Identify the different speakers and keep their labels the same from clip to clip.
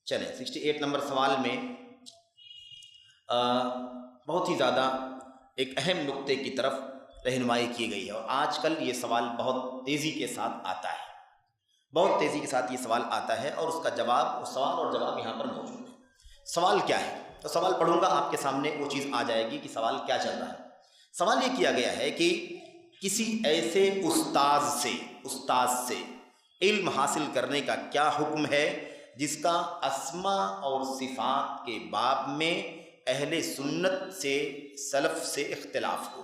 Speaker 1: چلیں 68 نمبر سوال میں بہت ہی زیادہ ایک اہم نقطے کی طرف رہنمائی کی گئی ہے، اور آج کل یہ سوال بہت تیزی کے ساتھ آتا ہے، بہت تیزی کے ساتھ یہ سوال آتا ہے، اور اس کا جواب، سوال اور جواب یہاں پر موجود ہے۔ سوال کیا ہے؟ تو سوال پڑھوں گا، آپ کے سامنے وہ چیز آ جائے گی کہ سوال کیا چل رہا ہے۔ سوال یہ کیا گیا ہے کہ کسی ایسے استاذ سے علم حاصل کرنے کا کیا حکم ہے جس کا اسماء اور صفات کے باب میں اہل سنت سے، سلف سے اختلاف ہو۔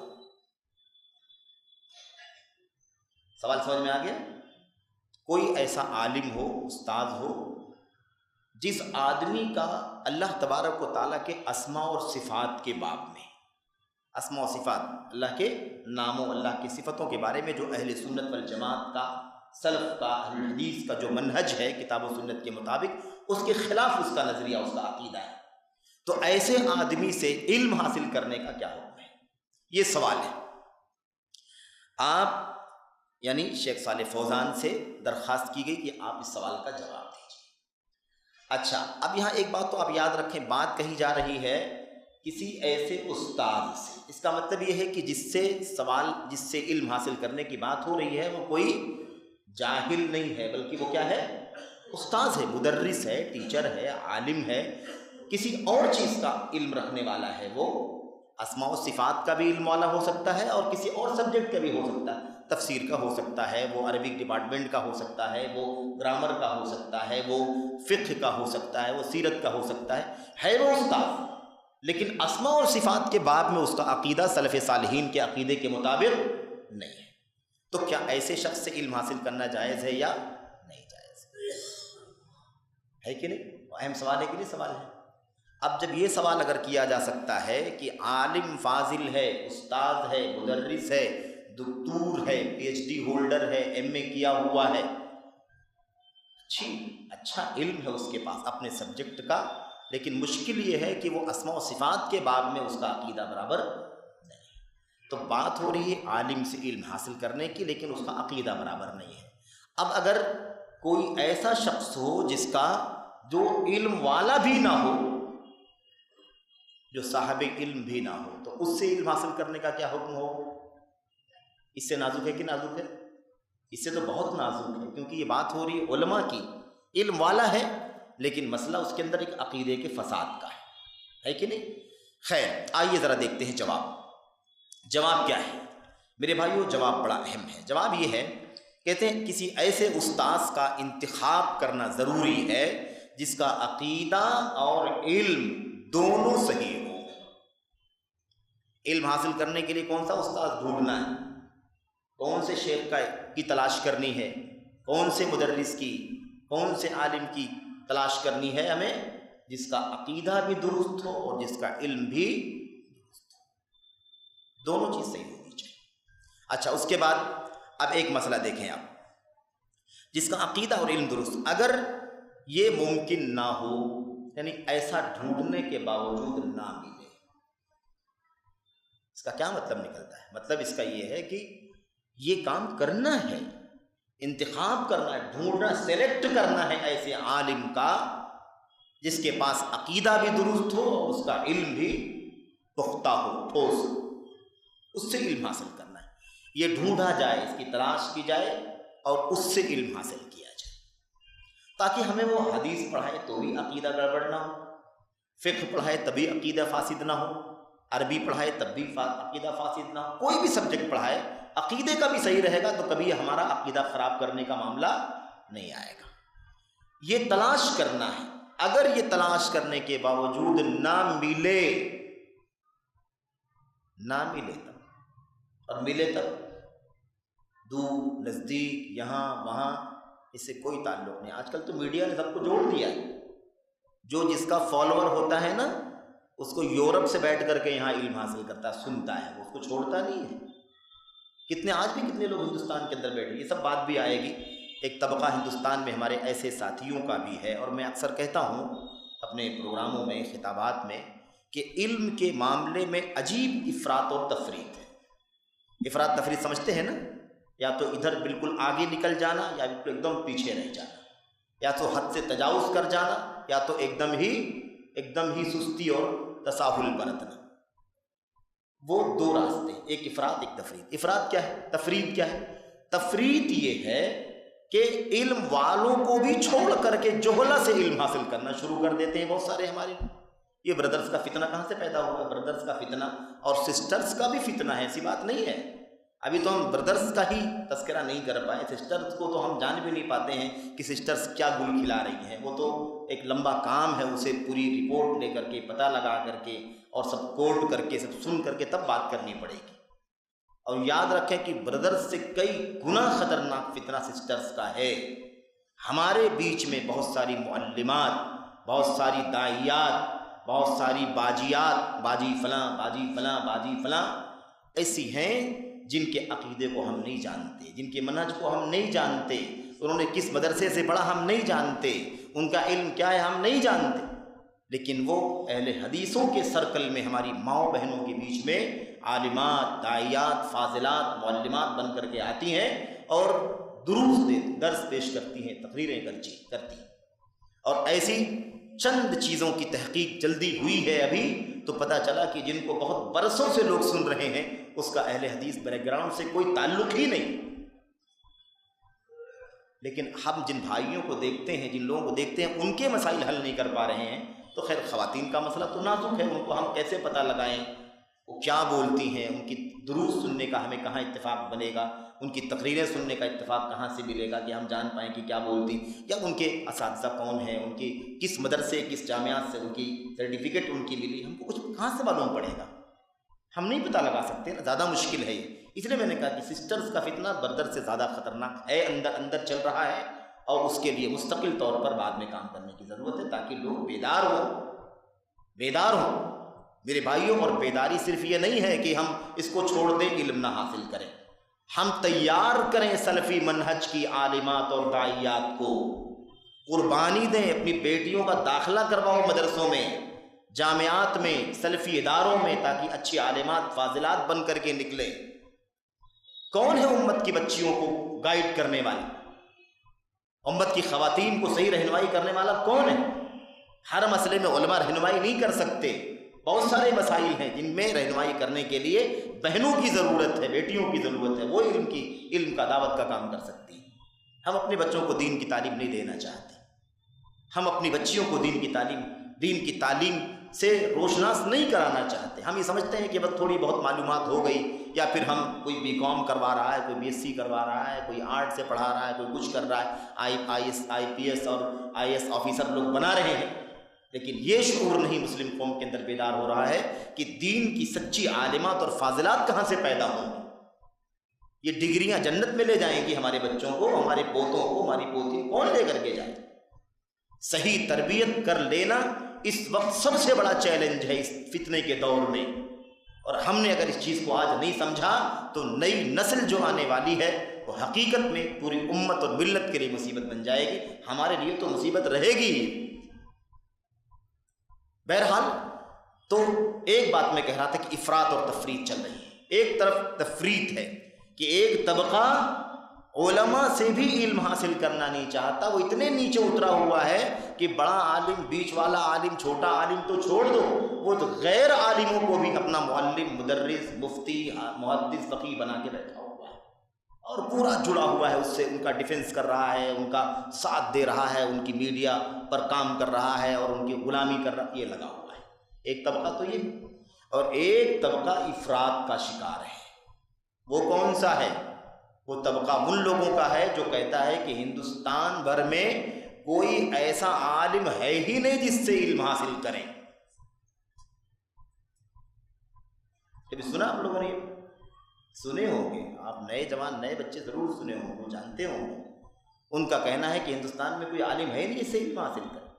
Speaker 1: سوال سمجھ میں آ گیا؟ کوئی ایسا عالم ہو، استاذ ہو، جس آدمی کا اللہ تبارک و تعالیٰ کے اسماء اور صفات کے باب میں، اسماء و صفات، اللہ کے ناموں، اللہ کی صفتوں کے بارے میں جو اہل سنت والجماعت کا، سلف کا، اہل حدیث کا جو منہج ہے کتاب و سنت کے مطابق، اس کے خلاف اس کا نظریہ، اس کا عقیدہ ہے، تو ایسے آدمی سے علم حاصل کرنے کا کیا حکم ہے؟ یہ سوال ہے۔ آپ یعنی شیخ صالح فوزان سے درخواست کی گئی کہ آپ اس سوال کا جواب دیجیے۔ اچھا، اب یہاں ایک بات تو آپ یاد رکھیں، بات کہی جا رہی ہے کسی ایسے استاد سے، اس کا مطلب یہ ہے کہ جس سے علم حاصل کرنے کی بات ہو رہی ہے وہ کوئی جاہل نہیں ہے، بلکہ وہ کیا ہے؟ استاذ ہے، مدرس ہے، ٹیچر ہے، عالم ہے، کسی اور چیز کا علم رکھنے والا ہے۔ وہ اسماء و صفات کا بھی علم والا ہو سکتا ہے، اور کسی اور سبجیکٹ کا بھی ہو سکتا ہے، تفسیر کا ہو سکتا ہے، وہ عربک ڈپارٹمنٹ کا ہو سکتا ہے، وہ گرامر کا ہو سکتا ہے، وہ فقہ کا ہو سکتا ہے، وہ سیرت کا ہو سکتا ہے وہ استاذ، لیکن اسماء اور صفات کے باب میں اس کا عقیدہ سلف صالحین کے عقیدے کے مطابق نہیں ہے۔ تو کیا ایسے شخص سے علم حاصل کرنا جائز ہے یا نہیں جائز ہے کہ نہیں؟ اہم سوال ہے کہ نہیں سوال ہے؟ اب جب یہ سوال اگر کیا جا سکتا ہے کہ عالم فاضل ہے، استاذ ہے، مدرس ہے، دکتور ہے، پی ایچ ڈی ہولڈر ہے، ایم اے کیا ہوا ہے، اچھا علم ہے اس کے پاس اپنے سبجیکٹ کا، لیکن مشکل یہ ہے کہ وہ اسماء و صفات کے باب میں اس کا عقیدہ برابر نہیں ہے۔ تو بات ہو رہی ہے عالم سے علم حاصل کرنے کی، لیکن اس کا عقیدہ برابر نہیں ہے۔ اب اگر کوئی ایسا شخص ہو جس کا جو علم والا بھی نہ ہو، جو صاحب علم بھی نہ ہو، تو اس سے علم حاصل کرنے کا کیا حکم ہو؟ اس سے نازک ہے کہ نازک ہے؟ اس سے تو بہت نازک ہے، کیونکہ یہ بات ہو رہی ہے علماء کی، علم والا ہے لیکن مسئلہ اس کے اندر ایک عقیدے کے فساد کا ہے کہ نہیں؟ خیر، آئیے ذرا دیکھتے ہیں جواب کیا ہے میرے بھائیو۔ جواب بڑا اہم ہے۔ جواب یہ ہے، کہتے ہیں کسی ایسے استاذ کا انتخاب کرنا ضروری ہے جس کا عقیدہ اور علم دونوں صحیح ہو۔ علم حاصل کرنے کے لیے کون سا استاذ ڈھونڈنا ہے، کون سے شیخ کی تلاش کرنی ہے، کون سے مدرس کی، کون سے عالم کی تلاش کرنی ہے ہمیں؟ جس کا عقیدہ بھی درست ہو اور جس کا علم بھی درست ہو، دونوں چیز صحیح ہونی چاہیے۔ اچھا، اس کے بعد اب ایک مسئلہ دیکھیں آپ، جس کا عقیدہ اور علم درست، اگر یہ ممکن نہ ہو، یعنی ایسا ڈھونڈنے کے باوجود نہ ملے، اس کا کیا مطلب نکلتا ہے؟ مطلب اس کا یہ ہے کہ یہ کام کرنا ہے، انتخاب کرنا ہے، ڈھونڈنا، سلیکٹ کرنا ہے ایسے عالم کا جس کے پاس عقیدہ بھی درست ہو اور اس کا علم بھی پختہ ہو، ٹھوس، اس سے علم حاصل کرنا ہے۔ یہ ڈھونڈا جائے، اس کی تلاش کی جائے اور اس سے علم حاصل کیا جائے، تاکہ ہمیں وہ حدیث پڑھائے تو بھی عقیدہ گڑبڑ نہ ہو، فقہ پڑھائے تبھی عقیدہ فاسد نہ ہو، عربی پڑھائے تب بھی عقیدہ فاسد نہ ہو، کوئی بھی سبجیکٹ پڑھائے عقیدے کا بھی صحیح رہے گا تو کبھی ہمارا عقیدہ خراب کرنے کا معاملہ نہیں آئے گا۔ یہ تلاش کرنا ہے، اگر یہ تلاش کرنے کے باوجود نہ ملے تب، اور ملے تب، دور نزدیک، یہاں وہاں، اس سے کوئی تعلق نہیں۔ آج کل تو میڈیا نے سب کو جوڑ دیا ہے، جو جس کا فالوور ہوتا ہے نا، اس کو یورپ سے بیٹھ کر کے یہاں علم حاصل کرتا ہے، سنتا ہے، وہ اس کو چھوڑتا نہیں ہے۔ آج بھی کتنے لوگ ہندوستان کے اندر بیٹھے، یہ سب بات بھی آئے گی۔ ایک طبقہ ہندوستان میں ہمارے ایسے ساتھیوں کا بھی ہے، اور میں اکثر کہتا ہوں اپنے پروگراموں میں، خطابات میں، کہ علم کے معاملے میں عجیب افراط اور تفریط ہے۔ افراط تفریط سمجھتے ہیں نا؟ یا تو ادھر بالکل آگے نکل جانا، یا بالکل ایک دم پیچھے رہ جانا، یا تو حد سے تجاوز کر جانا، یا تو ایک دم ہی سستی اور تساہل برتنا۔ وہ دو راستے، ایک افراد ایک تفرید۔ افراد کیا ہے؟ تفرید کیا ہے؟ تفرید یہ ہے کہ علم والوں کو بھی چھوڑ کر کے جہلا سے علم حاصل کرنا شروع کر دیتے ہیں بہت سارے ہمارے۔ یہ بردرز کا فتنہ کہاں سے پیدا ہوا؟ بردرز کا فتنہ اور سسٹرز کا بھی فتنہ ہے، ایسی بات نہیں ہے۔ ابھی تو ہم بردرز کا ہی تذکرہ نہیں کر پائے، سسٹرز کو تو ہم جان بھی نہیں پاتے ہیں کہ سسٹرز کیا گل کھلا رہی ہیں۔ وہ تو ایک لمبا کام ہے، اسے پوری رپورٹ لے کر کے، پتہ لگا کر کے اور سب کوٹ کر کے، سب سن کر کے تب بات کرنی پڑے گی۔ اور یاد رکھیں کہ بردرز سے کئی گنا خطرناک فتنہ سسٹرز کا ہے۔ ہمارے بیچ میں بہت ساری معلمات، بہت ساری داعیات، بہت ساری باجیات، باجی فلاں باجی فلاں باجی فلاں ایسی ہیں جن کے عقیدے کو ہم نہیں جانتے، جن کے منہج کو ہم نہیں جانتے، انہوں نے کس مدرسے سے پڑھا ہم نہیں جانتے، ان کا علم کیا ہے ہم نہیں جانتے، لیکن وہ اہل حدیثوں کے سرکل میں ہماری ماؤں بہنوں کے بیچ میں عالمات، داعیات، فاضلات، معلمات بن کر کے آتی ہیں اور درس پیش کرتی ہیں، تقریریں کرتی ہیں۔ اور ایسی چند چیزوں کی تحقیق جلدی ہوئی ہے ابھی، تو پتہ چلا کہ جن کو بہت برسوں سے لوگ سن رہے ہیں اس کا اہل حدیث بیک گراؤنڈ سے کوئی تعلق ہی نہیں۔ لیکن ہم جن بھائیوں کو دیکھتے ہیں، جن لوگوں کو دیکھتے ہیں، ان کے مسائل حل نہیں کر پا رہے ہیں، تو خیر خواتین کا مسئلہ تو نازک ہے، ان کو ہم کیسے پتہ لگائیں وہ کیا بولتی ہیں، ان کی دروس سننے کا ہمیں کہاں اتفاق بنے گا، ان کی تقریریں سننے کا اتفاق کہاں سے ملے گا کہ ہم جان پائیں کہ کیا بولتی، یا ان کے اساتذہ کون ہیں، ان کی کس مدرسے کس جامعات سے ان کی سرٹیفکیٹ ان کی ملی، ہم کو کچھ کہاں سے معلوم پڑے گا؟ ہم نہیں پتہ لگا سکتے نا، زیادہ مشکل ہے یہ۔ اس لیے میں نے کہا کہ سسٹرز کا فتنہ بردر سے زیادہ خطرناک ہے، اندر چل رہا ہے، اور اس کے لیے مستقل طور پر بعد میں کام کرنے کی ضرورت ہے تاکہ لوگ بیدار ہوں۔ میرے بھائیوں، اور بیداری صرف یہ نہیں ہے کہ ہم اس کو چھوڑ دیں، علم نہ حاصل کریں، ہم تیار کریں سلفی منہج کی عالمات اور داعیات کو، قربانی دیں، اپنی بیٹیوں کا داخلہ کرواؤ مدرسوں میں، جامعات میں، سلفی اداروں میں، تاکہ اچھی عالمات فاضلات بن کر کے نکلیں۔ کون ہے امت کی بچیوں کو گائیڈ کرنے والی؟ امت کی خواتین کو صحیح رہنمائی کرنے والا کون ہے؟ ہر مسئلے میں علماء رہنمائی نہیں کر سکتے، بہت سارے مسائل ہیں جن میں رہنمائی کرنے کے لیے بہنوں کی ضرورت ہے، بیٹیوں کی ضرورت ہے، وہ علم کا دعوت کا کام کر سکتی ہیں۔ ہم اپنے بچوں کو دین کی تعلیم نہیں دینا چاہتے، ہم اپنی بچیوں کو دین کی تعلیم سے روشناس نہیں کرانا چاہتے۔ ہم یہ سمجھتے ہیں کہ بس تھوڑی بہت معلومات ہو گئی، یا پھر ہم کوئی BCom کروا رہا ہے، کوئی BSc کروا رہا ہے، کوئی آرٹ سے پڑھا رہا ہے، کوئی کچھ کر رہا ہے، IPS اور IAS آفیسر لوگ بنا رہے ہیں، لیکن یہ شعور نہیں مسلم قوم کے اندر بیدار ہو رہا ہے کہ دین کی سچی عالمات اور فاضلات کہاں سے پیدا ہوں گی۔ یہ ڈگریاں جنت میں لے جائیں گی ہمارے بچوں کو، ہمارے پوتوں کو، ہماری پوتی کون لے کر کے جائے؟ صحیح تربیت کر لینا اس وقت سب سے بڑا چیلنج ہے اس فتنے کے دور میں، اور ہم نے اگر اس چیز کو آج نہیں سمجھا تو نئی نسل جو آنے والی ہے وہ حقیقت میں پوری امت اور ملت کے لیے مصیبت بن جائے گی، ہمارے لیے تو مصیبت رہے گی۔ بہرحال تو ایک بات میں کہہ رہا تھا کہ افراط اور تفریط چل رہی ہے۔ ایک طرف تفریط ہے کہ ایک طبقہ علماء سے بھی علم حاصل کرنا نہیں چاہتا، وہ اتنے نیچے اترا ہوا ہے کہ بڑا عالم، بیچ والا عالم، چھوٹا عالم تو چھوڑ دو، وہ تو غیر عالموں کو بھی اپنا معلم، مدرس، مفتی، محدث، فقیہ بنا کے بیٹھا ہوا ہے، اور پورا جڑا ہوا ہے اس سے، ان کا ڈیفنس کر رہا ہے، ان کا ساتھ دے رہا ہے، ان کی میڈیا پر کام کر رہا ہے اور ان کی غلامی کر رہا ہے، یہ لگا ہوا ہے۔ ایک طبقہ تو یہ، اور ایک طبقہ افراط کا شکار ہے۔ وہ کون سا ہے؟ وہ طبقہ ان لوگوں کا ہے جو کہتا ہے کہ ہندوستان بھر میں کوئی ایسا عالم ہے ہی نہیں جس سے علم حاصل کریں۔ کبھی سنا آپ لوگوں نے؟ سنے ہوں گے آپ، نئے جوان، نئے بچے ضرور سنے ہوں گے، جانتے ہوں گے۔ ان کا کہنا ہے کہ ہندوستان میں کوئی عالم ہے نہیں جس سے علم حاصل کریں۔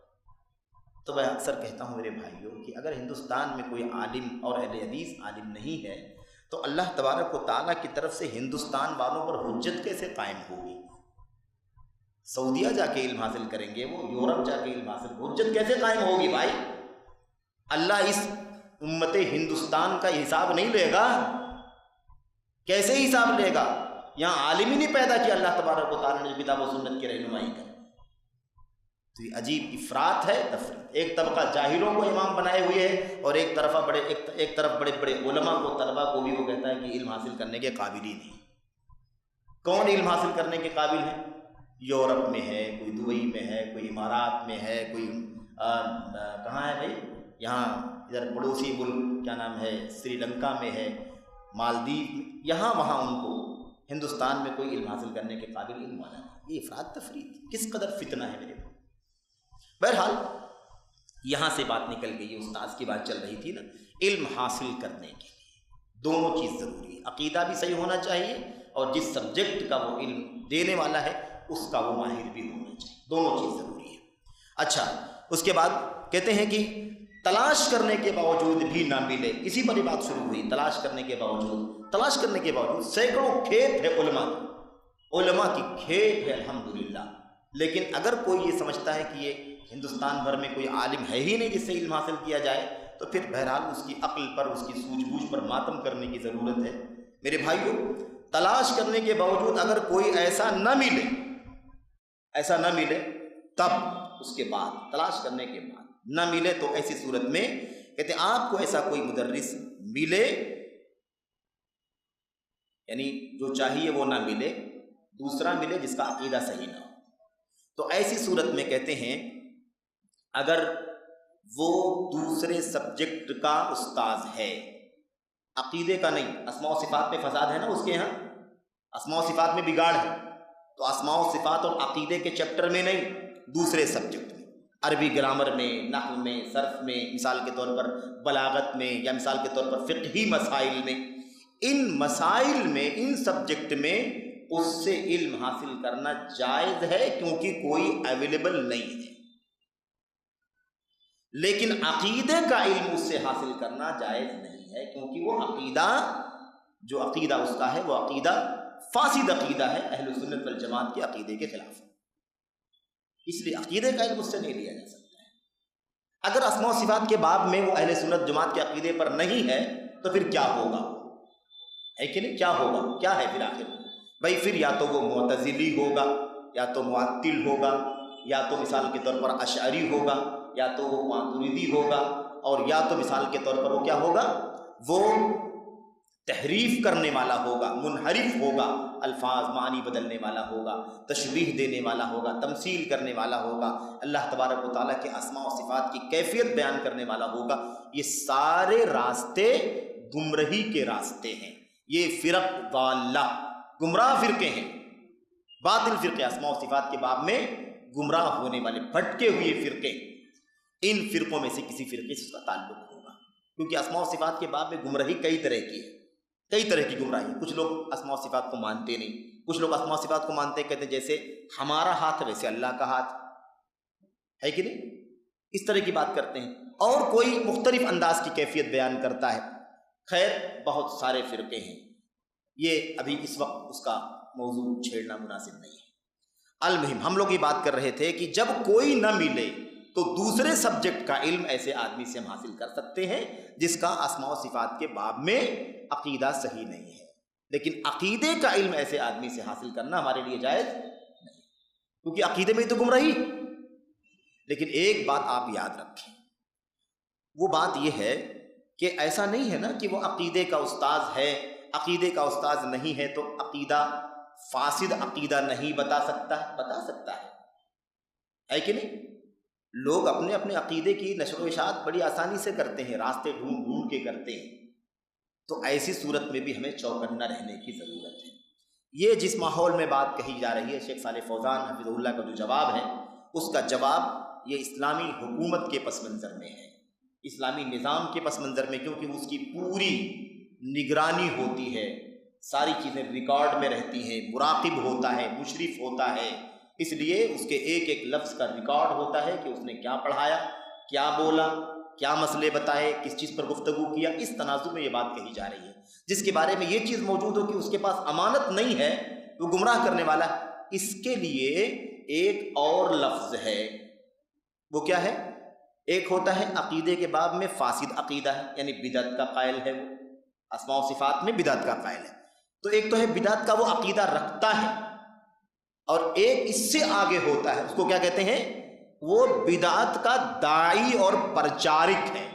Speaker 1: تو میں اکثر کہتا ہوں میرے بھائیوں کہ اگر ہندوستان میں کوئی عالم اور اہل حدیث عالم نہیں ہے تو اللہ تبارک و تعالیٰ کی طرف سے ہندوستان والوں پر حجت کیسے قائم ہوگی؟ سعودیہ جا کے علم حاصل کریں گے وہ، یورپ جا کے علم حاصل، حجت کیسے قائم ہوگی بھائی؟ اللہ اس امت ہندوستان کا حساب نہیں لے گا، کیسے حساب لے گا؟ یہاں عالم ہی نہیں پیدا کیا اللہ تبارک و تعالیٰ نے کتاب و سنت کی رہنمائی کر۔ تو یہ عجیب افراط ہے تفریط. ایک طبقہ جاہلوں کو امام بنائے ہوئے ہے اور ایک طرف بڑے بڑے علماء کو, طلباء کو بھی وہ کہتا ہے کہ علم حاصل کرنے کے قابل ہی نہیں. کون علم حاصل کرنے کے قابل ہے؟ یورپ میں ہے, کوئی دبئی میں ہے, کوئی امارات میں ہے, کوئی کہاں ہے بھائی, یہاں ادھر پڑوسی ملک کیا نام ہے سری لنکا میں ہے, مالدیپ میں, یہاں وہاں ان کو. ہندوستان میں کوئی علم حاصل کرنے کے قابل علم والا ہے. یہ افراط تفریط کس قدر فتنہ ہے میرے کو. بہرحال یہاں سے بات نکل گئی, استاذ کی بات چل رہی تھی نا. علم حاصل کرنے کے لیے دونوں چیز ضروری ہے. عقیدہ بھی صحیح ہونا چاہیے اور جس سبجیکٹ کا وہ علم دینے والا ہے اس کا وہ ماہر بھی ہونا چاہیے. دونوں چیز ضروری ہے. اچھا, اس کے بعد کہتے ہیں کہ تلاش کرنے کے باوجود بھی نہ ملے. اسی پر یہ بات شروع ہوئی, تلاش کرنے کے باوجود سینکڑوں کھیت ہے علماء کی کھیت ہے الحمدللہ. لیکن اگر کوئی یہ سمجھتا ہے کہ یہ ہندوستان بھر میں کوئی عالم ہے ہی نہیں جس سے علم حاصل کیا جائے, تو پھر بہرحال اس کی عقل پر, اس کی سوجھ بوجھ پر ماتم کرنے کی ضرورت ہے. میرے بھائیوں, تلاش کرنے کے باوجود اگر کوئی ایسا نہ ملے تب اس کے بعد, تلاش کرنے کے بعد نہ ملے تو ایسی صورت میں کہتے ہیں آپ کو ایسا کوئی مدرس ملے, یعنی جو چاہیے وہ نہ ملے, دوسرا ملے جس کا عقیدہ صحیح نہ ہو, تو ایسی صورت میں کہتے ہیں اگر وہ دوسرے سبجیکٹ کا استاذ ہے, عقیدے کا نہیں. اسماء و صفات میں فساد ہے نا اس کے یہاں, اسماء و صفات میں بگاڑ ہے, تو اسماء و صفات اور عقیدے کے چیپٹر میں نہیں, دوسرے سبجیکٹ میں, عربی گرامر میں, نحو میں, صرف میں, مثال کے طور پر بلاغت میں, یا مثال کے طور پر فقہی مسائل میں, ان مسائل میں, ان سبجیکٹ میں اس سے علم حاصل کرنا جائز ہے کیونکہ کوئی اویلیبل نہیں ہے. لیکن عقیدے کا علم اس سے حاصل کرنا جائز نہیں ہے کیونکہ وہ عقیدہ, جو عقیدہ اس کا ہے وہ عقیدہ فاسد عقیدہ ہے, اہل سنت والجماعت کے عقیدے کے خلاف. اس لیے عقیدے کا علم اس سے نہیں لیا جا سکتا ہے. اگر اسماء و صفات کے باب میں وہ اہل سنت جماعت کے عقیدے پر نہیں ہے تو پھر کیا ہوگا, ہے کہ نہیں, کیا ہوگا, کیا ہے پھر آخر بھائی؟ پھر یا تو وہ معتزلی ہوگا, یا تو معطل ہوگا, یا تو مثال کے طور پر اشعری ہوگا, یا تو وہ ماتریدی ہوگا, اور یا تو مثال کے طور پر وہ کیا ہوگا, وہ تحریف کرنے والا ہوگا, منحرف ہوگا, الفاظ معنی بدلنے والا ہوگا, تشبیہ دینے والا ہوگا, تمثیل کرنے والا ہوگا, اللہ تبارک و تعالیٰ کے اسماء و صفات کی کیفیت بیان کرنے والا ہوگا. یہ سارے راستے گمراہی کے راستے ہیں. یہ فرق ضالہ, گمراہ فرقے ہیں, باطل فرقے, اسماء و صفات کے باب میں گمراہ ہونے والے بھٹکے ہوئے فرقے. ان فرقوں میں سے کسی فرقے سے اس کا تعلق ہوگا, کیونکہ اسماء و صفات کے باب میں گمراہی کئی طرح کی ہے, کئی طرح کی گمراہی. کچھ لوگ اسماء و صفات کو مانتے نہیں, کچھ لوگ اسماء و صفات کو مانتے کہتے ہیں جیسے ہمارا ہاتھ ہے ویسے اللہ کا ہاتھ ہے کہ نہیں, اس طرح کی بات کرتے ہیں. اور کوئی مختلف انداز کی کیفیت بیان کرتا ہے. خیر, بہت سارے فرقے ہیں, یہ ابھی اس وقت اس کا موضوع چھیڑنا مناسب نہیں ہے. المہم ہم لوگ یہ بات کر رہے تھے کہ جب کوئی نہ ملے تو دوسرے سبجیکٹ کا علم ایسے آدمی سے ہم حاصل کر سکتے ہیں جس کا اسماء و صفات کے باب میں عقیدہ صحیح نہیں ہے. لیکن عقیدے کا علم ایسے آدمی سے حاصل کرنا ہمارے لیے جائز نہیں, کیونکہ عقیدے میں تو گمراہی. لیکن ایک بات آپ یاد رکھیں, وہ بات یہ ہے کہ ایسا نہیں ہے نا کہ وہ عقیدے کا استاذ ہے, عقیدے کا استاذ نہیں ہے تو عقیدہ فاسد عقیدہ نہیں بتا سکتا ہے. بتا سکتا ہے کہ نہیں. لوگ اپنے اپنے عقیدے کی نشر و اشاعت بڑی آسانی سے کرتے ہیں, راستے ڈھونڈ ڈھونڈ کے کرتے ہیں. تو ایسی صورت میں بھی ہمیں چوکنا رہنے کی ضرورت ہے. یہ جس ماحول میں بات کہی جا رہی ہے, شیخ صالح فوزان حفظہ اللہ کا جو جواب ہے, اس کا جواب یہ اسلامی حکومت کے پس منظر میں ہے, اسلامی نظام کے پس منظر میں, کیونکہ اس کی پوری نگرانی ہوتی ہے, ساری چیزیں ریکارڈ میں رہتی ہیں, مراقب ہوتا ہے, مشرف ہوتا ہے. اس لیے اس کے ایک ایک لفظ کا ریکارڈ ہوتا ہے کہ اس نے کیا پڑھایا, کیا بولا, کیا مسئلے بتائے, کس چیز پر گفتگو کیا. اس تناظر میں یہ بات کہی جا رہی ہے. جس کے بارے میں یہ چیز موجود ہو کہ اس کے پاس امانت نہیں ہے, وہ گمراہ کرنے والا ہے, اس کے لیے ایک اور لفظ ہے. وہ کیا ہے؟ ایک ہوتا ہے عقیدے کے باب میں فاسد عقیدہ ہے, یعنی بدعت کا قائل ہے, وہ اسماء و صفات میں بدعت کا قائل ہے. تو ایک تو ہے بدعت کا وہ عقیدہ رکھتا ہے, اور ایک اس سے آگے ہوتا ہے, اس کو کیا کہتے ہیں؟ وہ بدعت کا داعی اور پرچارک ہے۔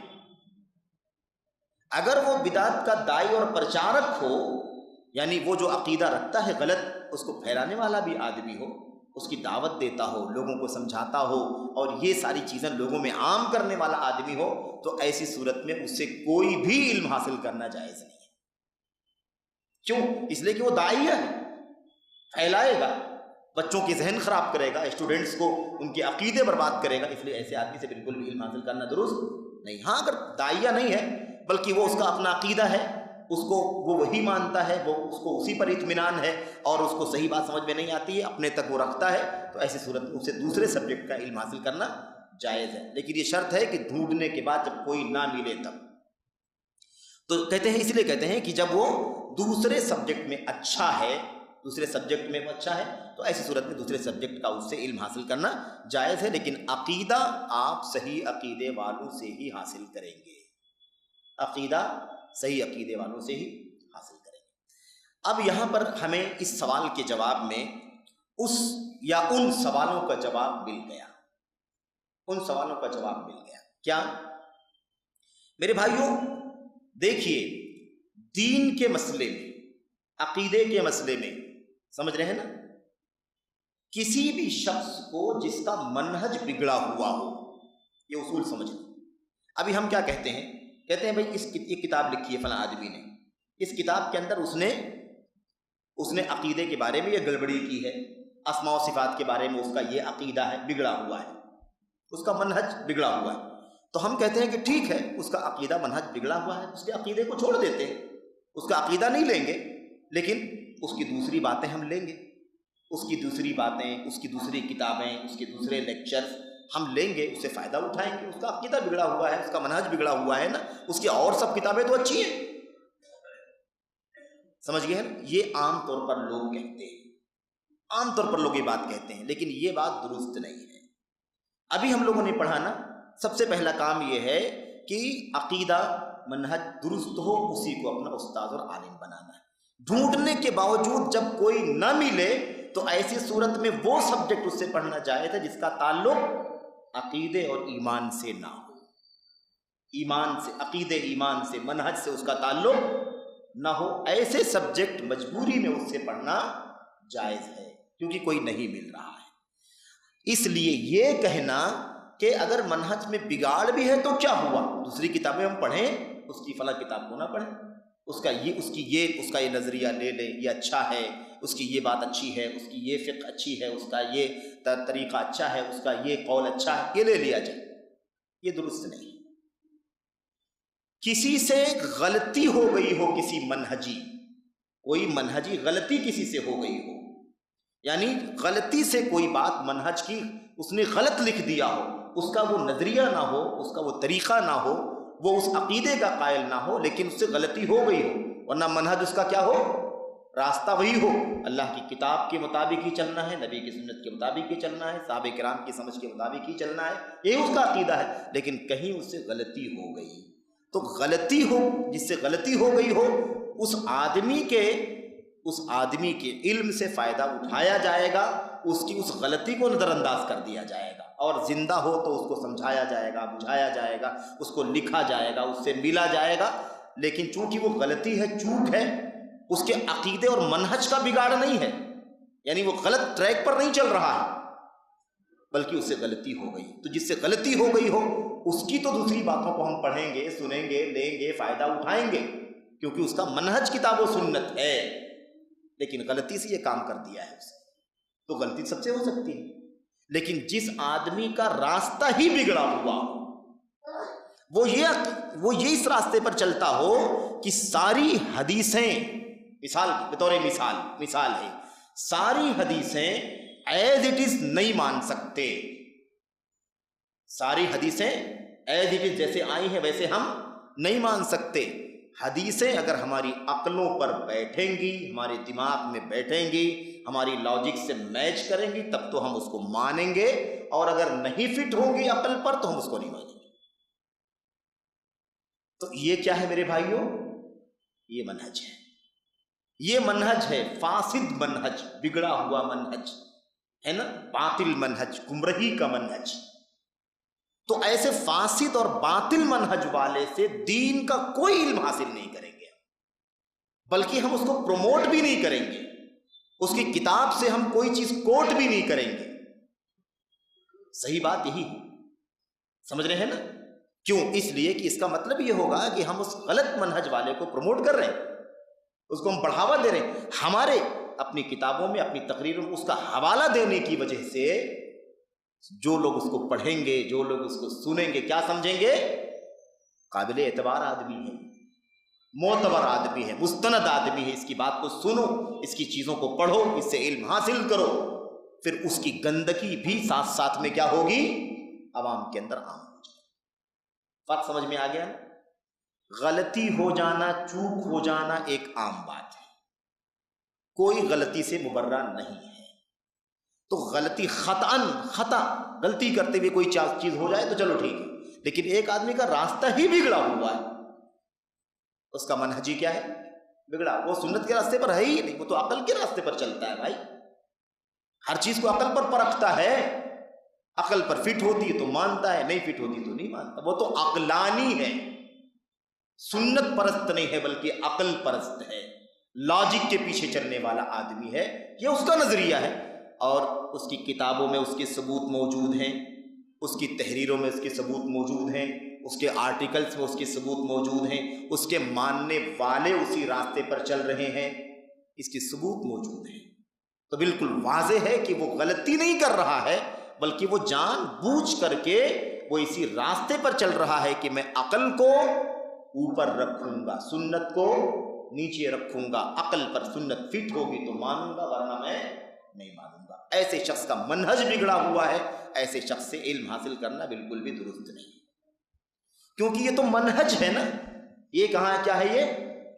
Speaker 1: اگر وہ بدعت کا داعی اور پرچارک ہو، یعنی وہ جو عقیدہ رکھتا ہے غلط، اس کو پھیلانے والا بھی آدمی ہو، اس کی دعوت دیتا ہو، لوگوں کو سمجھاتا ہو، اور یہ ساری چیزیں لوگوں میں عام کرنے والا آدمی ہو، تو ایسی صورت میں اس سے کوئی بھی علم حاصل کرنا جائز نہیں ہے۔ کیوں؟ اس لیے کہ وہ داعیہ ہے، پھیلائے گا، بچوں کے ذہن خراب کرے گا، اسٹوڈنٹس کو ان کے عقیدے برباد کرے گا، اس لیے ایسے آدمی سے بالکل بھی علم حاصل کرنا درست نہیں۔ ہاں اگر داعیہ نہیں ہے بلکہ وہ اس کا اپنا عقیدہ ہے، اس کو وہ وہی مانتا ہے، وہ اس کو اسی پر اطمینان ہے، اور اس کو صحیح بات سمجھ میں نہیں آتی ہے، اپنے تک وہ رکھتا ہے، تو ایسی صورت میں اسے دوسرے سبجیکٹ کا علم حاصل کرنا جائز ہے، لیکن یہ شرط ہے کہ ڈھونڈنے کے بعد جب کوئی نہ ملے تب۔ تو کہتے ہیں، اس لیے کہتے ہیں کہ جب وہ دوسرے سبجیکٹ میں اچھا ہے، دوسرے سبجیکٹ میں وہ اچھا ہے، تو ایسی صورت میں دوسرے سبجیکٹ کا اس سے علم حاصل کرنا جائز ہے، لیکن عقیدہ آپ صحیح عقیدے والوں سے ہی حاصل کریں گے، عقیدہ صحیح عقیدے والوں سے ہی حاصل کریں گے۔ اب یہاں پر ہمیں اس سوال کے جواب میں اس یا ان سوالوں کا جواب مل گیا، ان سوالوں کا جواب مل گیا۔ کیا؟ میرے بھائیوں دیکھیے، دین کے مسئلے میں، عقیدے کے مسئلے میں، سمجھ رہے ہیں نا، کسی بھی شخص کو جس کا منہج بگڑا ہوا ہو، یہ اصول سمجھ لیں۔ ابھی ہم کیا کہتے ہیں؟ کہتے ہیں بھائی یہ کتاب لکھی ہے فلاں آدمی نے، اس کتاب کے اندر اس نے عقیدے کے بارے میں یہ گڑبڑی کی ہے، اسماء و صفات کے بارے میں اس کا یہ عقیدہ ہے، بگڑا ہوا ہے، اس کا منہج بگڑا ہوا ہے۔ تو ہم کہتے ہیں کہ ٹھیک ہے، اس کا عقیدہ منہج بگڑا ہوا ہے، اس کے عقیدے کو چھوڑ دیتے ہیں، اس کا عقیدہ نہیں لیں گے، لیکن اس کی دوسری باتیں ہم لیں گے، اس کی دوسری باتیں، اس کی دوسری کتابیں، اس کے دوسرے لیکچرز ہم لیں گے، اس سے فائدہ اٹھائیں گے۔ اس کا عقیدہ بگڑا ہوا ہے، اس کا منہج بگڑا ہوا ہے نا، اس کی اور سب کتابیں تو اچھی ہیں، سمجھ گئے نا؟ یہ عام طور پر لوگ کہتے ہیں، عام طور پر لوگ یہ بات کہتے ہیں، لیکن یہ بات درست نہیں ہے۔ ابھی ہم لوگوں نے پڑھا نا، سب سے پہلا کام یہ ہے کہ عقیدہ منہج درست ہو، اسی کو اپنا استاد اور عالم بنانا ہے۔ ڈھونڈنے کے باوجود جب کوئی نہ ملے تو ایسی صورت میں وہ سبجیکٹ اس سے پڑھنا جائز ہے جس کا تعلق عقیدے اور ایمان سے نہ ہو، ایمان سے، عقیدے ایمان سے، منہج سے اس کا تعلق نہ ہو، ایسے سبجیکٹ مجبوری میں اس سے پڑھنا جائز ہے، کیونکہ کوئی نہیں مل رہا ہے۔ اس لیے یہ کہنا کہ اگر منہج میں بگاڑ بھی ہے تو کیا ہوا، دوسری کتابیں ہم پڑھیں، اس کی فلاں کتاب کو نہ پڑھیں، اس کا یہ نظریہ لے لیں، یہ اچھا ہے، اس کی یہ بات اچھی ہے، اس کی یہ فقہ اچھی ہے، اس کا یہ طریقہ اچھا ہے، اس کا یہ قول اچھا ہے، یہ لے لیا جائے، یہ درست نہیں۔ کسی سے غلطی ہو گئی ہو، کسی منہجی، کوئی منہجی غلطی کسی سے ہو گئی ہو، یعنی غلطی سے کوئی بات منہج کی اس نے غلط لکھ دیا ہو، اس کا وہ نظریہ نہ ہو، اس کا وہ طریقہ نہ ہو، وہ اس عقیدے کا قائل نہ ہو، لیکن اس سے غلطی ہو گئی ہو، ورنہ منہج اس کا کیا ہو، راستہ وہی ہو، اللہ کی کتاب کے مطابق ہی چلنا ہے، نبی کی سنت کے مطابق ہی چلنا ہے، صحابہ کرام کی سمجھ کے مطابق ہی چلنا ہے، یہ اس کا عقیدہ ہے، لیکن کہیں اس سے غلطی ہو گئی تو غلطی ہو، جس سے غلطی ہو گئی ہو، اس آدمی کے علم سے فائدہ اٹھایا جائے گا، اس کی اس غلطی کو نظر انداز کر دیا جائے گا، اور زندہ ہو تو اس کو سمجھایا جائے گا، بجھایا جائے گا، اس کو لکھا جائے گا، اس سے ملا جائے گا، لیکن چونکہ وہ غلطی ہے، چوک ہے، اس کے عقیدے اور منہج کا بگاڑ نہیں ہے، یعنی وہ غلط ٹریک پر نہیں چل رہا ہے، بلکہ اس سے غلطی ہو گئی، تو جس سے غلطی ہو گئی ہو اس کی تو دوسری باتوں کو ہم پڑھیں گے، سنیں گے، لیں گے، فائدہ اٹھائیں گے، کیونکہ اس کا منہج کتاب و سنت ہے، لیکن غلطی سے یہ کام کر دیا ہے اس نے، تو غلطی سب سے ہو سکتی ہے، لیکن جس آدمی کا راستہ ہی بگڑا ہوا وہ یہ اس راستے پر چلتا ہو کہ ساری حدیثیں، بطور مثال ہے، ساری حدیثیں ایز اٹ از نہیں مان سکتے، ساری حدیثیں ایز اٹ از جیسے آئی ہیں ویسے ہم نہیں مان سکتے، حدیثیں اگر ہماری عقلوں پر بیٹھیں گی، ہمارے دماغ میں بیٹھیں گی، ہماری لاجک سے میچ کریں گی، تب تو ہم اس کو مانیں گے، اور اگر نہیں فٹ ہوں گی عقل پر تو ہم اس کو نہیں مانیں گے۔ تو یہ کیا ہے میرے بھائیوں؟ یہ منہج ہے، یہ منہج ہے، فاسد منہج، بگڑا ہوا منہج ہے نا، باطل منہج، گمراہی کا منہج، تو ایسے فاسد اور باطل منہج والے سے دین کا کوئی علم حاصل نہیں کریں گے، بلکہ ہم اس کو پروموٹ بھی نہیں کریں گے، اس کی کتاب سے ہم کوئی چیز کوٹ بھی نہیں کریں گے۔ صحیح بات یہی ہے، سمجھ رہے ہیں نا؟ کیوں؟ اس لیے کہ اس کا مطلب یہ ہوگا کہ ہم اس غلط منہج والے کو پروموٹ کر رہے ہیں، اس کو ہم بڑھاوا دے رہے ہیں۔ ہمارے اپنی کتابوں میں، اپنی تقریروں میں اس کا حوالہ دینے کی وجہ سے جو لوگ اس کو پڑھیں گے، جو لوگ اس کو سنیں گے، کیا سمجھیں گے؟ قابل اعتبار آدمی ہے، معتبر آدمی ہے، مستند آدمی ہے، اس کی بات کو سنو، اس کی چیزوں کو پڑھو، اس سے علم حاصل کرو۔ پھر اس کی گندگی بھی ساتھ ساتھ میں کیا ہوگی؟ عوام کے اندر عام ہو جائے۔ فرق سمجھ میں آ گیا؟ غلطی ہو جانا، چوک ہو جانا ایک عام بات ہے، کوئی غلطی سے مبرہ نہیں ہے۔ تو غلطی خطا غلطی کرتے ہوئے کوئی چیز ہو جائے تو چلو ٹھیک ہے، لیکن ایک آدمی کا راستہ ہی بگڑا ہوا ہے، اس کا منہجی کیا ہے؟ بگڑا۔ وہ سنت کے راستے پر ہے ہی نہیں، وہ تو عقل کے راستے پر چلتا ہے بھائی، ہر چیز کو عقل پر پرکھتا ہے، عقل پر فٹ ہوتی ہے تو مانتا ہے، نہیں فٹ ہوتی تو نہیں مانتا، وہ تو عقلانی ہے، سنت پرست نہیں ہے بلکہ عقل پرست ہے، لاجک کے پیچھے چلنے والا آدمی ہے، یہ اس کا نظریہ ہے، اور اس کی کتابوں میں اس کے ثبوت موجود ہیں، اس کی تحریروں میں اس کے ثبوت موجود ہیں، اس کے آرٹیکلز میں اس کے ثبوت موجود ہیں، اس کے ماننے والے اسی راستے پر چل رہے ہیں، اس کے ثبوت موجود ہیں۔ تو بالکل واضح ہے کہ وہ غلطی نہیں کر رہا ہے، بلکہ وہ جان بوجھ کر کے وہ اسی راستے پر چل رہا ہے کہ میں عقل کو اوپر رکھوں گا، سنت کو نیچے رکھوں گا، عقل پر سنت فٹ ہوگی تو مانوں گا ورنہ میں نہیں مانوں گا۔ ایسے شخص کا منہج بگڑا ہوا ہے، ایسے شخص سے علم حاصل کرنا بالکل بھی درست نہیں، کیونکہ یہ تو منہج ہے نا، یہ کہاں کیا ہے؟ یہ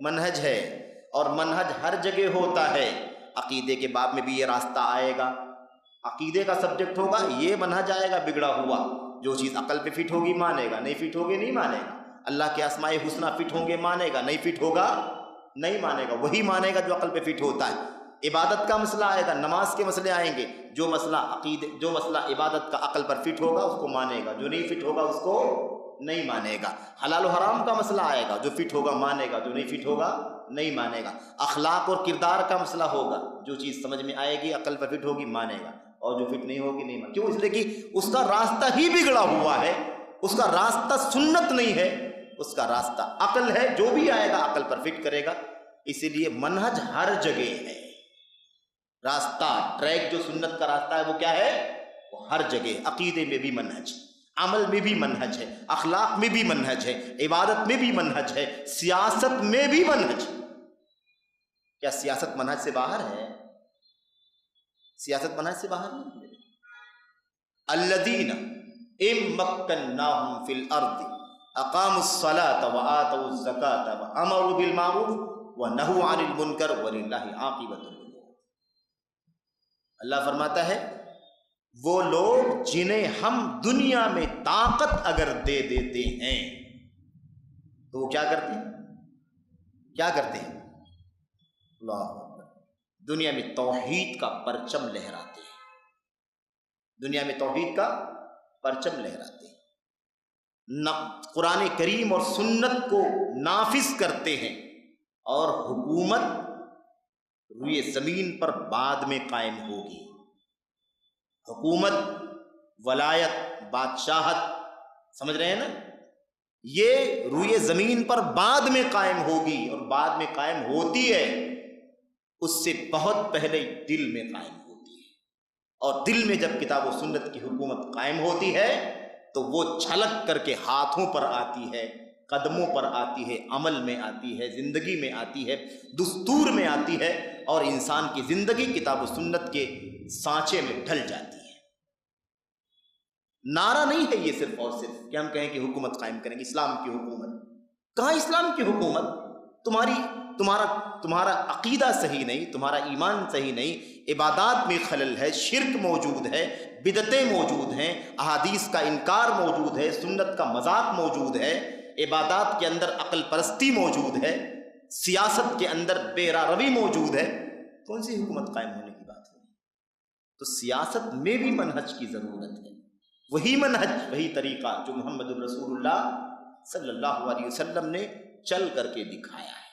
Speaker 1: منہج ہے، اور منہج ہر جگہ ہوتا ہے۔ عقیدے کے باب میں بھی یہ راستہ آئے گا، عقیدے کا سبجیکٹ ہوگا، یہ منہج آئے گا بگڑا ہوا، جو چیز عقل پہ فٹ ہوگی مانے گا، نہیں فٹ ہوگی نہیں مانے گا۔ اللہ کے اسماء حسنہ فٹ ہوں گے مانے گا، نہیں فٹ ہوگا نہیں مانے گا، وہی مانے گا جو عقل پہ فٹ ہوتا ہے۔ عبادت کا مسئلہ آئے گا، نماز کے مسئلے آئیں گے، جو مسئلہ عبادت کا عقل پر فٹ ہوگا اس کو مانے گا، جو نہیں فٹ ہوگا اس کو نہیں مانے گا۔ حلال و حرام کا مسئلہ آئے گا، جو فٹ ہوگا مانے گا، جو نہیں فٹ ہوگا نہیں مانے گا۔ اخلاق اور کردار کا مسئلہ ہوگا، جو چیز سمجھ میں آئے گی عقل پر فٹ ہوگی مانے گا، اور جو فٹ نہیں ہوگی نہیں مانے گا۔ کیوں؟ اس لیے کہ اس کا راستہ ہی بگڑا ہوا ہے، اس کا راستہ سنت نہیں ہے، اس کا راستہ عقل ہے، جو بھی آئے گا عقل پر فٹ کرے گا۔ اسی لیے منہج ہر جگہ ہے، راستہ ٹریک جو سنت کا راستہ ہے وہ کیا ہے؟ وہ ہر جگہ، عقیدے میں بھی منہج، عمل میں بھی منہج ہے، اخلاق میں بھی منہج ہے، عبادت میں بھی منہج ہے، سیاست میں بھی منہج۔ کیا سیاست منہج سے باہر ہے؟ سیاست منہج سے باہر نہیں ہے۔ الذین ان مکناہم فی الارض اقاموا الصلاة وآتوا الزکاة وامروا بالمعروف ونہوا عن المنکر وللہ عاقبۃ الامور۔ اللہ فرماتا ہے وہ لوگ جنہیں ہم دنیا میں طاقت اگر دے دیتے ہیں تو وہ کیا کرتے ہیں؟ کیا کرتے ہیں؟ اللہ اکبر، دنیا میں توحید کا پرچم لہراتے ہیں، دنیا میں توحید کا پرچم لہراتے ہیں، قرآن کریم اور سنت کو نافذ کرتے ہیں، اور حکومت روئے زمین پر بعد میں قائم ہوگی۔ حکومت، ولایت، بادشاہت، سمجھ رہے ہیں نا، یہ روئے زمین پر بعد میں قائم ہوگی، اور بعد میں قائم ہوتی ہے، اس سے بہت پہلے دل میں قائم ہوتی ہے۔ اور دل میں جب کتاب و سنت کی حکومت قائم ہوتی ہے تو وہ چھلک کر کے ہاتھوں پر آتی ہے، قدموں پر آتی ہے، عمل میں آتی ہے، زندگی میں آتی ہے، دستور میں آتی ہے، اور انسان کی زندگی کتاب و سنت کے سانچے میں ڈھل جاتی ہے۔ نعرہ نہیں ہے یہ صرف اور صرف کہ ہم کہیں کہ حکومت قائم کریں گے، اسلام کی حکومت۔ کہاں اسلام کی حکومت؟ تمہارا عقیدہ صحیح نہیں، تمہارا ایمان صحیح نہیں، عبادات میں خلل ہے، شرک موجود ہے، بدعتیں موجود ہیں، احادیث کا انکار موجود ہے، سنت کا مذاق موجود ہے، عبادات کے اندر عقل پرستی موجود ہے، سیاست کے اندر بے روی موجود ہے، کون سی حکومت قائم ہونے کی بات ہے؟ تو سیاست میں بھی منہج کی ضرورت ہے، وہی منہج، وہی طریقہ جو محمد رسول اللہ صلی اللہ علیہ وسلم نے چل کر کے دکھایا ہے۔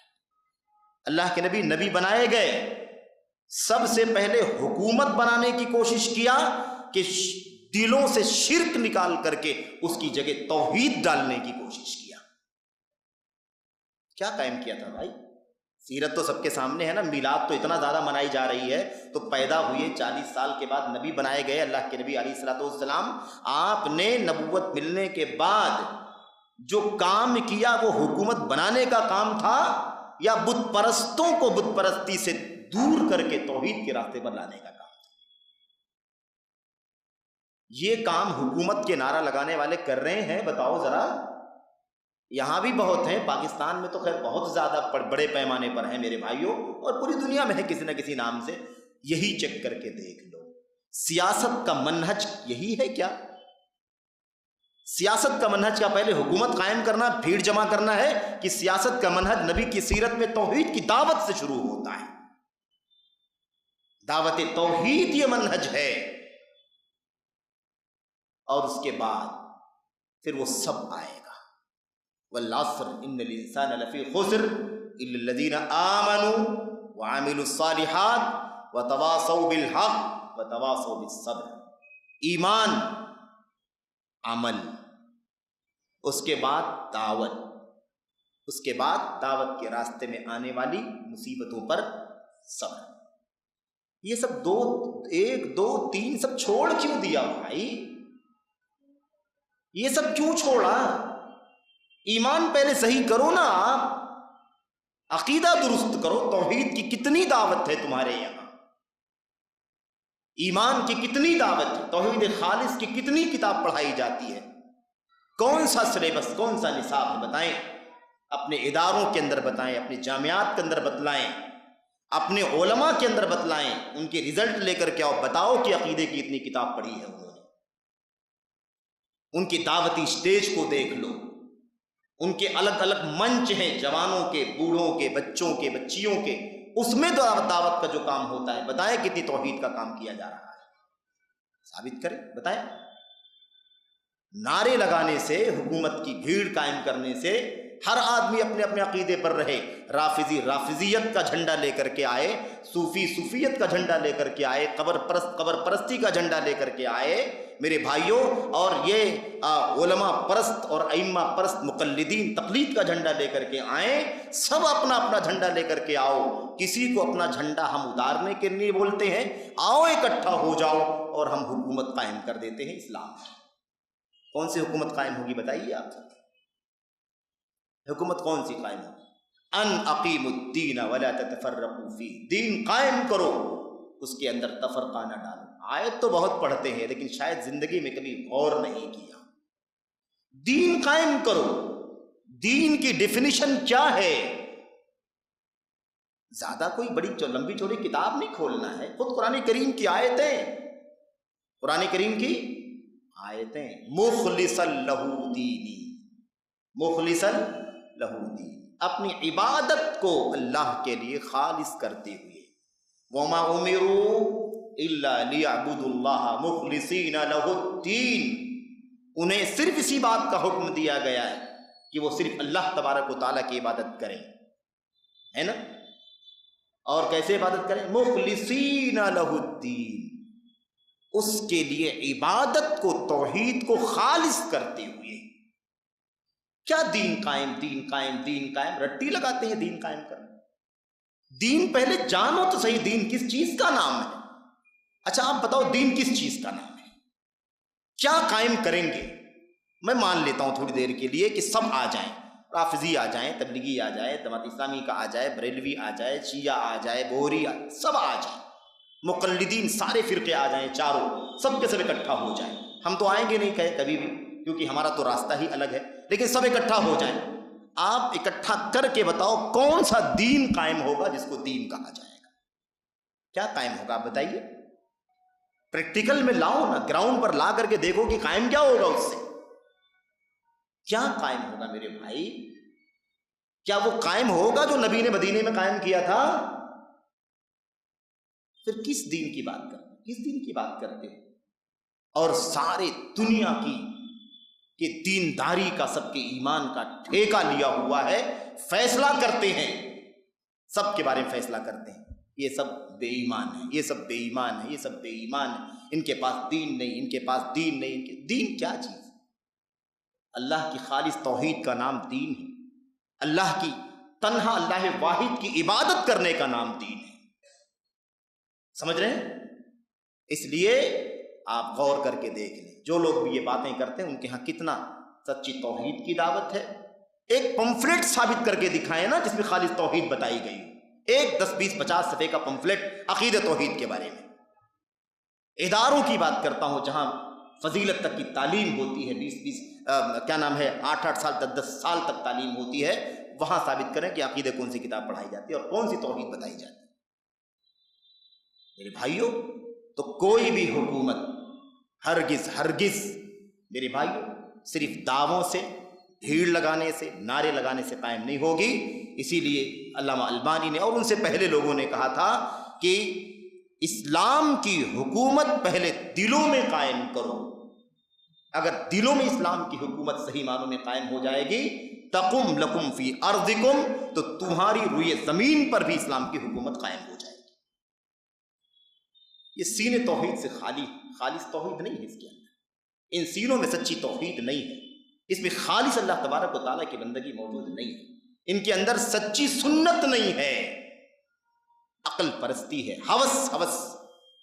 Speaker 1: اللہ کے نبی نبی بنائے گئے، سب سے پہلے حکومت بنانے کی کوشش کیا کہ دلوں سے شرک نکال کر کے اس کی جگہ توحید ڈالنے کی کوشش کیا۔ کیا قائم کیا تھا بھائی؟ سیرت تو سب کے سامنے ہے نا، میلاد تو اتنا زیادہ منائی جا رہی ہے، تو پیدا ہوئے 40 سال کے بعد نبی بنائے گئے اللہ کے نبی علیہ الصلوۃ والسلام، آپ نے نبوت ملنے کے بعد جو کام کیا وہ حکومت بنانے کا کام تھا یا بت پرستوں کو بت پرستی سے دور کر کے توحید کے راستے پر لانے کا کام تھا؟ یہ کام حکومت کے نعرہ لگانے والے کر رہے ہیں، بتاؤ ذرا؟ یہاں بھی بہت ہیں، پاکستان میں تو خیر بہت زیادہ بڑے پیمانے پر ہیں میرے بھائیوں، اور پوری دنیا میں ہے کسی نہ کسی نام سے۔ یہی چیک کر کے دیکھ لو، سیاست کا منہج یہی ہے کیا؟ سیاست کا منہج کا پہلے حکومت قائم کرنا، بھیڑ جمع کرنا ہے، کہ سیاست کا منہج نبی کی سیرت میں توحید کی دعوت سے شروع ہوتا ہے؟ دعوت توحید یہ منہج ہے، اور اس کے بعد پھر وہ سب آئے گا۔ والعصر ان الانسان لفی خسر الا الذین آمنوا وعملوا الصالحات وتواصوا بالحق وتواصوا بالصبر۔ ایمان، عمل، اس کے بعد دعوت، اس کے بعد دعوت کے راستے میں آنے والی مصیبتوں پر صبر۔ یہ سب 2 1 2 3 سب چھوڑ کیوں دیا بھائی؟ یہ سب کیوں چھوڑا؟ ایمان پہلے صحیح کرو نا، آپ عقیدہ درست کرو۔ توحید کی کتنی دعوت ہے تمہارے یہاں، ایمان کی کتنی دعوت ہے، توحید خالص کی کتنی کتاب پڑھائی جاتی ہے، کون سا سلیبس، کون سا نصاب ہے بتائیں؟ اپنے اداروں کے اندر بتائیں، اپنے جامعات کے اندر بتلائیں، اپنے علماء کے اندر بتلائیں، ان کے رزلٹ لے کر کے آؤ، بتاؤ کہ عقیدے کی اتنی کتاب پڑھی ہے انہوں نے۔ ان کی دعوتی سٹیج کو دیکھ لو، ان کے الگ الگ منچ ہیں، جوانوں کے، بوڑھوں کے، بچوں کے، بچیوں کے، اس میں دعوت کا جو کام ہوتا ہے، بتائیں کتنی توحید کا کام کیا جا رہا ہے، ثابت کریں، بتائیں۔ نعرے لگانے سے، حکومت کی بھیڑ قائم کرنے سے ہر آدمی اپنے اپنے عقیدے پر رہے۔ رافضی رافضیت کا جھنڈا لے کر کے آئے، صوفی صوفیت کا جھنڈا لے کر کے آئے، قبر پرستی کا جھنڈا لے کر کے آئے میرے بھائیوں، اور یہ علماء پرست اور ائمہ پرست مقلدین تقلید کا جھنڈا لے کر کے آئیں۔ سب اپنا اپنا جھنڈا لے کر کے آؤ، کسی کو اپنا جھنڈا ہم اتارنے کے لیے بولتے ہیں، آؤ اکٹھا ہو جاؤ اور ہم حکومت قائم کر دیتے ہیں اسلام۔ کون سی حکومت قائم ہوگی بتائیے آپ؟ حکومت کون سی قائم ہوگی؟ ان اقیموا الدین ولا تتفرقوا فیہ، دین قائم کرو، اس کے اندر تفرقہ نہ ڈالو۔ آیت تو بہت پڑھتے ہیں لیکن شاید زندگی میں کبھی غور نہیں کیا۔ دین قائم کرو، دین کی ڈیفینیشن کیا ہے؟ زیادہ کوئی بڑی لمبی چوڑی کتاب نہیں کھولنا ہے، خود قرآن کریم کی آیتیں، قرآن کریم کی آیتیں، مخلصا لہ دینی، مخلصا لہ دینی، اپنی عبادت کو اللہ کے لیے خالص کرتے ہوئے۔ وما امروا الا لیعبدوا اللہ مخلصین لہ الدین، انہیں صرف اسی بات کا حکم دیا گیا ہے کہ وہ صرف اللہ تبارک و تعالیٰ کی عبادت کریں، ہے نا؟ اور کیسے عبادت کریں؟ مخلصین لہ الدین، اس کے لیے عبادت کو، توحید کو خالص کرتے ہوئے۔ کیا دین قائم، دین قائم، دین قائم، رٹی لگاتے ہیں دین قائم کرنے؟ دین پہلے جانو تو صحیح، دین کس چیز کا نام ہے؟ اچھا آپ بتاؤ دین کس چیز کا نام ہے؟ کیا قائم کریں گے؟ میں مان لیتا ہوں تھوڑی دیر کے لیے کہ سب آ جائیں، رافضی آ جائیں، تبلیغی آ جائے، جماعت اسلامی کا آ جائے، بریلوی آ جائے، شیعہ آ جائے، بوہری آ جائے، سب آ جائیں، مقلدین سارے فرقے آ جائیں، چاروں، سب کے سب اکٹھا ہو جائیں۔ ہم تو آئیں گے نہیں کہے کبھی بھی، کیونکہ ہمارا تو راستہ ہی الگ ہے، لیکن سب اکٹھا ہو جائیں۔ آپ اکٹھا کر کے بتاؤ کون سا دین قائم ہوگا جس کو دین کہا جائے گا؟ کیا قائم ہوگا آپ بتائیے؟ پریکٹیکل میں لاؤ نا، گراؤنڈ پر لا کر کے دیکھو کہ قائم کیا ہوگا، اس سے کیا قائم ہوگا میرے بھائی؟ کیا وہ قائم ہوگا جو نبی نے مدینے میں قائم کیا تھا؟ پھر کس دین کی بات کرتے ہیں؟ کس دین کی بات کرتے ہیں؟ اور سارے دنیا کی کہ دینداری کا سب کے ایمان کا ٹھیکہ لیا ہوا ہے، فیصلہ کرتے ہیں، سب کے بارے میں فیصلہ کرتے ہیں، یہ سب بے ایمان ہیں، یہ سب بے ایمان ہیں، یہ سب بے ایمان ہیں، ان کے پاس دین نہیں، ان کے پاس دین نہیں، دین کیا چیز؟ اللہ کی خالص توحید کا نام دین ہے، اللہ کی تنہا اللہ واحد کی عبادت کرنے کا نام دین ہے، سمجھ رہے ہیں؟ اس لیے آپ غور کر کے دیکھ لیں، جو لوگ بھی یہ باتیں کرتے ہیں ان کے ہاں کتنا سچی توحید کی دعوت ہے۔ ایک پمفلٹ ثابت کر کے دکھائیں نا جس میں خالص توحید بتائی گئی ہو، ایک 10 20 50 صفحے کا پمفلٹ عقید توحید کے بارے میں۔ اداروں کی بات کرتا ہوں جہاں فضیلت تک کی تعلیم ہوتی ہے، 8 8 سال 10 10 سال تک تعلیم ہوتی ہے، وہاں ثابت کریں کہ عقیدہ کون سی کتاب پڑھائی جاتی ہے اور کون سی توحید بتائی جاتی ہے۔ میرے بھائیوں، تو کوئی بھی حکومت ہرگز میرے بھائیوں صرف دعووں سے، بھیڑ لگانے سے، نعرے لگانے سے قائم نہیں ہوگی۔ اسی لیے علامہ البانی نے اور ان سے پہلے لوگوں نے کہا تھا کہ اسلام کی حکومت پہلے دلوں میں قائم کرو، اگر دلوں میں اسلام کی حکومت صحیح معنوں میں قائم ہو جائے گی، تقم لکم فی ارضکم، تو تمہاری روئے زمین پر بھی اسلام کی حکومت قائم ہو جائے گی۔ یہ سینے توحید سے خالص توحید نہیں ہے، اس کے اندر ان سینوں میں سچی توحید نہیں ہے، اس میں خالص اللہ تبارک و تعالیٰ کی بندگی موجود نہیں ہے، ان کے اندر سچی سنت نہیں ہے، عقل پرستی ہے، ہوس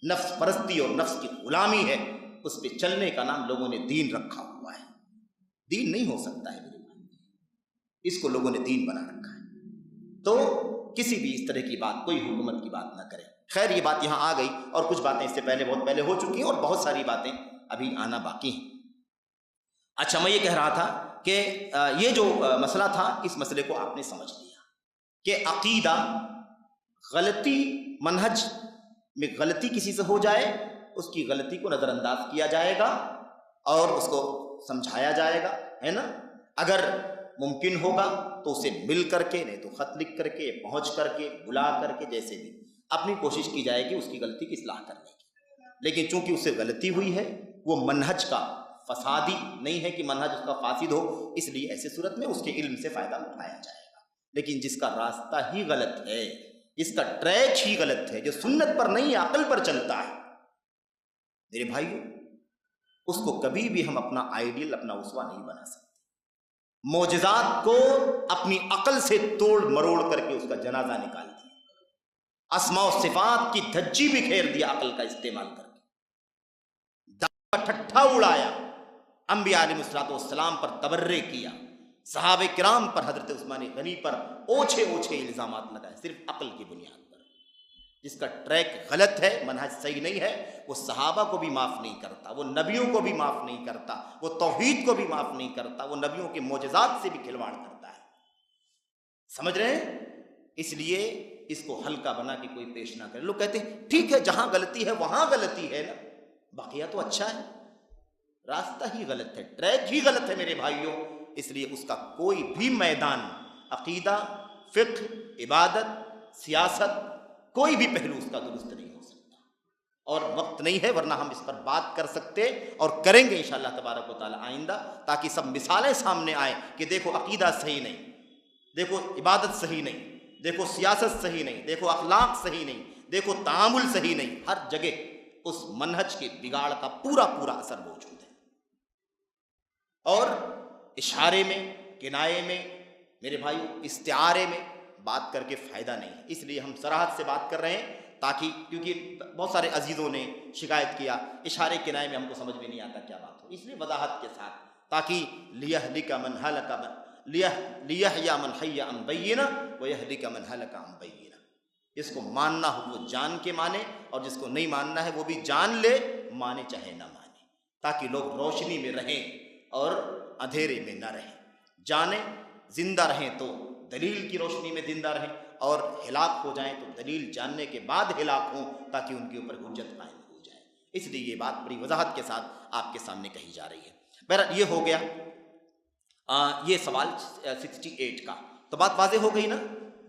Speaker 1: نفس پرستی اور نفس کی غلامی ہے، اس پہ چلنے کا نام لوگوں نے دین رکھا ہوا ہے۔ دین نہیں ہو سکتا ہے میرے بھائی، اس کو لوگوں نے دین بنا رکھا ہے۔ تو کسی بھی اس طرح کی بات، کوئی حکومت کی بات نہ کرے۔ خیر یہ بات یہاں آ گئی، اور کچھ باتیں اس سے پہلے بہت پہلے ہو چکی ہیں اور بہت ساری باتیں ابھی آنا باقی ہیں۔ اچھا، میں یہ کہہ رہا تھا کہ یہ جو مسئلہ تھا، اس مسئلے کو آپ نے سمجھ لیا کہ عقیدہ غلطی، منہج میں غلطی کسی سے ہو جائے، اس کی غلطی کو نظر انداز کیا جائے گا اور اس کو سمجھایا جائے گا، ہے نا؟ اگر ممکن ہوگا تو اسے مل کر کے، نہیں تو خط لکھ کر کے، پہنچ کر کے، بلا کر کے، جیسے بھی اپنی کوشش کی جائے گی اس کی غلطی کی اصلاح کرنے کی۔ لیکن چونکہ اس سے غلطی ہوئی ہے، وہ منہج کا فسادی نہیں ہے کہ منہج اس کا فاسد ہو، اس لیے ایسے صورت میں اس کے علم سے فائدہ اٹھایا جائے گا۔ لیکن جس کا راستہ ہی غلط ہے، جس کا ٹریک ہی غلط ہے، جو سنت پر نہیں عقل پر چلتا ہے، میرے بھائیو، اس کو کبھی بھی ہم اپنا آئیڈیل، اپنا اسوہ نہیں بنا سکتے۔ معجزات کو اپنی عقل سے توڑ مروڑ کر کے اس کا جنازہ نکال دیا، اسماء و صفات کی دھجی بکھیر دیا عقل کا استعمال کر کے، دعویٰ ٹھٹھا اڑایا، انبیاء علیہ السلام پر تبرے کیا، صحابہ کرام پر، حضرت عثمان غنی پر اوچھے الزامات لگائے، صرف عقل کی بنیاد پر۔ جس کا ٹریک غلط ہے، منہج صحیح نہیں ہے، وہ صحابہ کو بھی معاف نہیں کرتا، وہ نبیوں کو بھی معاف نہیں کرتا، وہ توحید کو بھی معاف نہیں کرتا، وہ نبیوں کے معجزات سے بھی کھلواڑ کرتا ہے۔ سمجھ رہے ہیں؟ اس لیے اس کو ہلکا بنا کے کوئی پیش نہ کرے۔ لوگ کہتے ہیں ٹھیک ہے، جہاں غلطی ہے وہاں غلطی ہے نا، بقیہ تو اچھا ہے، راستہ ہی غلط ہے، ٹریک ہی غلط ہے میرے بھائیوں۔ اس لیے اس کا کوئی بھی میدان، عقیدہ، فقہ، عبادت، سیاست، کوئی بھی پہلو اس کا درست نہیں ہو سکتا، اور وقت نہیں ہے، ورنہ ہم اس پر بات کر سکتے اور کریں گے انشاءاللہ تبارک و تعالی آئندہ، تاکہ سب مثالیں سامنے آئیں کہ دیکھو عقیدہ صحیح نہیں، دیکھو عبادت صحیح نہیں، دیکھو سیاست صحیح نہیں، دیکھو اخلاق صحیح نہیں، دیکھو تعامل صحیح نہیں، ہر جگہ اس منہج کے بگاڑ کا پورا اثر موجود ہے۔ اور اشارے میں، کنایے میں، میرے بھائی استعارے میں بات کر کے فائدہ نہیں ہے، اس لیے ہم صراحت سے بات کر رہے ہیں، تاکہ کیونکہ بہت سارے عزیزوں نے شکایت کیا اشارے کنائے میں ہم کو سمجھ میں نہیں آتا کیا بات ہو، اس لیے وضاحت کے ساتھ، تاکہ لیہلک من ہلک لیحیی من حی عن بینہ ویہلک من ہلک عن بینہ۔ جس کو ماننا ہو وہ جان کے مانے، اور جس کو نہیں ماننا ہے وہ بھی جان لے، مانے چاہے نہ مانے، تاکہ لوگ روشنی میں رہیں اور اندھیرے میں نہ رہیں، جانیں، زندہ رہیں تو دلیل کی روشنی میں زندہ رہیں، اور ہلاک ہو جائیں تو دلیل جاننے کے بعد ہلاک ہوں، تاکہ ان کے اوپر حجت قائم ہو جائے۔ اس لیے یہ بات بڑی وضاحت کے ساتھ آپ کے سامنے کہی جا رہی ہے۔ بہرحال یہ ہو گیا یہ سوال 68 کا، تو بات واضح ہو گئی نا،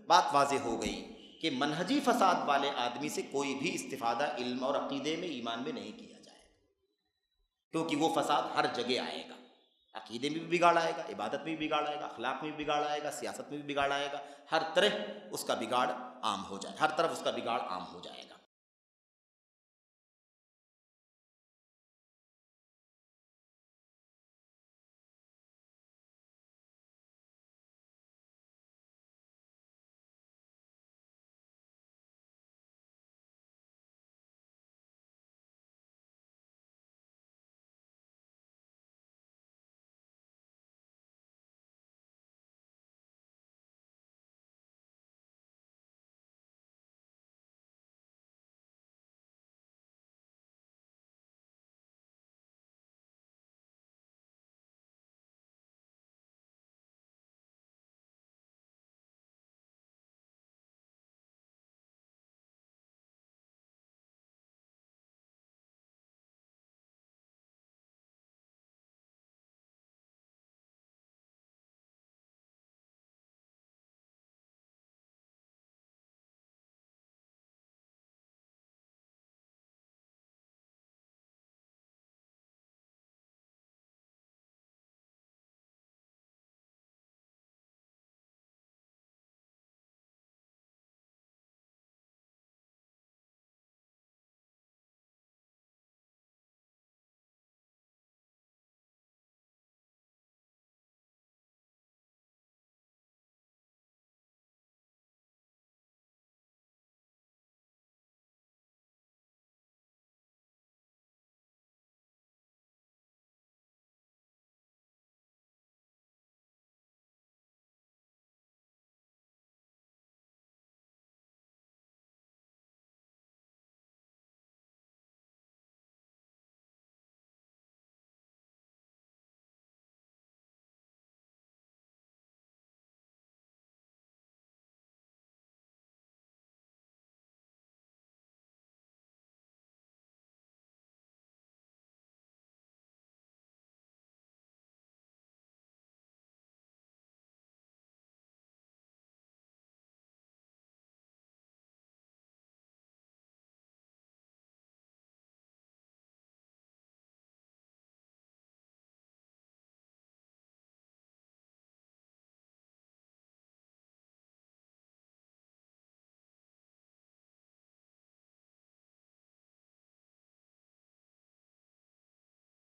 Speaker 1: بات واضح ہو گئی کہ منہجی فساد والے آدمی سے کوئی بھی استفادہ علم اور عقیدے میں، ایمان میں نہیں کیا جائے، کیونکہ وہ فساد ہر جگہ آئے گا، عقیدے میں بھی بگاڑ آئے گا، عبادت میں بھی بگاڑ آئے گا، اخلاق میں بھی بگاڑ آئے گا، سیاست میں بھی بگاڑ آئے گا، ہر طرح اس کا بگاڑ عام ہو جائے، ہر طرف اس کا بگاڑ عام ہو جائے گا۔